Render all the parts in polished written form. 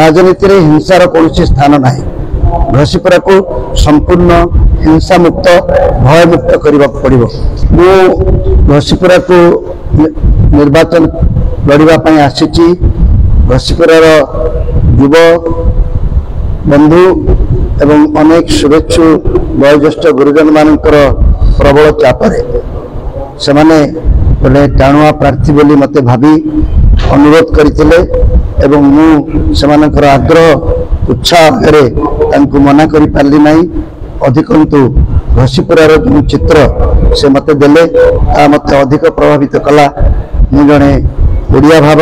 राजनीति रे हिंसार कौन स्थान ना घसीपुरा को संपूर्ण हिंसा मुक्त भय मुक्त करने पड़ो। मु घसीपुरा को निर्वाचन लड़ाई आसी घसीपुरार युव बंधु एवं अनेक शुभेच्छु वयोज्येष्ठ गुरुजन मानकर प्रबल चापरे से गोटे टाणुआ प्रार्थी बोली मते भाभी अनुरोध करते एवं मुझे आग्रह उत्साह मना कर पारि ना। अधिकंतु घसीपुरार जो चित्र से मते देले मते अधिक प्रभावित कला। मु जड़े ओडिया भाव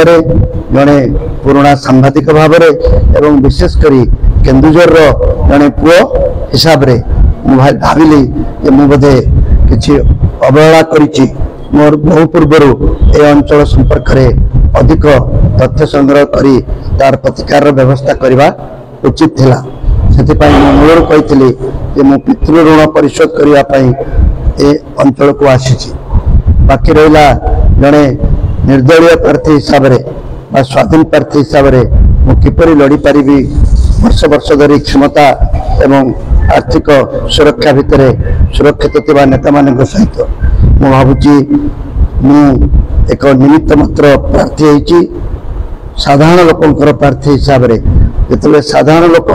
जड़े पुराणा सांबादिक भाव एवं विशेषकर केन्दुझर जड़े पुओ हिसाब रे भाविली कि मु बोधे किसी अवहेला करिछि। मोर बहु पूर्वर ए अंचल संपर्क में अधिक तथ्य संग्रह करी तार प्रतिकार व्यवस्था करने उचित थिला। से मूल कही कि मु पितृ ऋण परिशोध करने अंचल को आसी। बाकी रहा जड़े निर्दलीय प्रार्थी हिसाब से स्वाधीन प्रार्थी हिसाब से मुझपर लड़ी पारि वर्ष वर्ष धरी क्षमता एवं आर्थिक सुरक्षा भितर सुरक्षित नेता मान सहित मु भावुची एक निमित्त मात्र प्रार्थी होती साधारण लोकंर प्रार्थी हिसाब से जिते साधारण लोक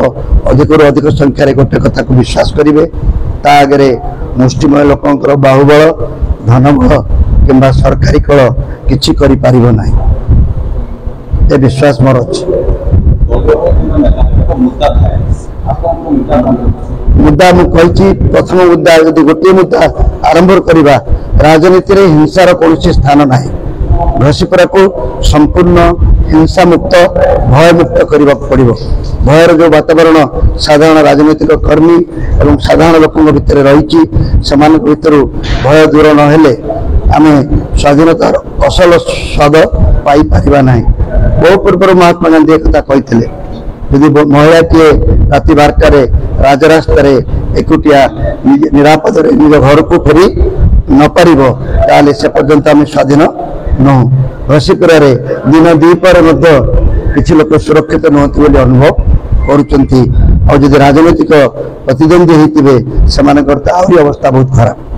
अधिक अधिक संख्यार गोटे कथा को विश्वास करेंगे आगे मुष्टिमय लोकंर बाहुबल धनबल किंबा सरकारी कल किसी ना ये विश्वास मोर अच्छे। मुद्दा मुझे प्रथम मुद्दा यदि गोटे मुद्दा आरंभ करवा राजनीति रे हिंसार कौन स्थान ना घसीपुरा को संपूर्ण हिंसा मुक्त भय मुक्त करने पड़ो। भयर जो वातावरण साधारण राजनीतिक कर्मी एवं साधारण लोकों भितर रही भर भय दूर नहेले आम स्वाधीनतार असल स्वाद पाई पारिबा ना। बहु पूर्व महात्मा गांधी एक कहते यदि महिला टे राति 12 राजरास्त एकुटिया निरापद निज घर को फेरी न पार से पर्यंत आम स्वाधीन नहु। घसीपुरा दिन द्विपर किसी लोक सुरक्षित नुहति बोली अनुभव करुँच। और राजनैतिक प्रतिद्वंदी होते से आहरी अवस्था बहुत खराब।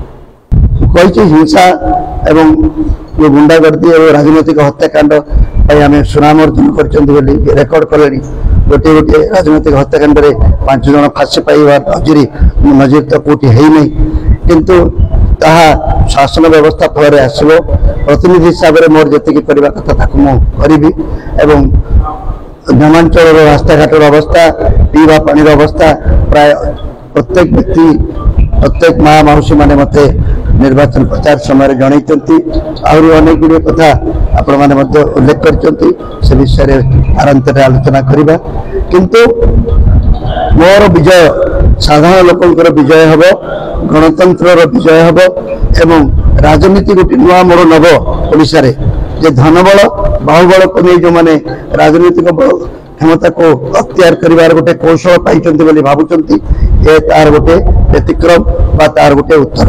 कही हिंसा एवं जो गुंडागर्दी और राजनैतिक हत्याकांड आम सुनाम अर्जन कर रेकर्ड कले। गोटे गोटे राजनैतिक हत्याकांड में 5 जन फांसी पाइबार नजीर तो कौटी है नहीं किंतु ताहा शासन व्यवस्था फल आसो। प्रतिनिधि हिसाब से मोर जी करने कथा करी एवं ग्रामांचल रास्ताघाटर अवस्था पीवा पानी अवस्था प्राय प्रत्येक व्यक्ति प्रत्येक माँ मौसी मैंने मत निर्वाचन प्रचार समय जनई आहरी अनेक गुड़े कथा आपण मैंने उल्लेख कर विषय आरंतर आलोचना करवा। किंतु मोर विजय साधारण लोकंर विजय हम गणतंत्र विजय हम एवं राजनीति गोटे नुआ मोड़ नब ओडिशा रे जे धनबल बाहुबल को नहीं जो मैंने राजनीतिक क्षमता को अख्तियार कर गोटे कौशल पाई भावुं ये तार गोटे व्यतिक्रम बा तार गोटे उत्तर।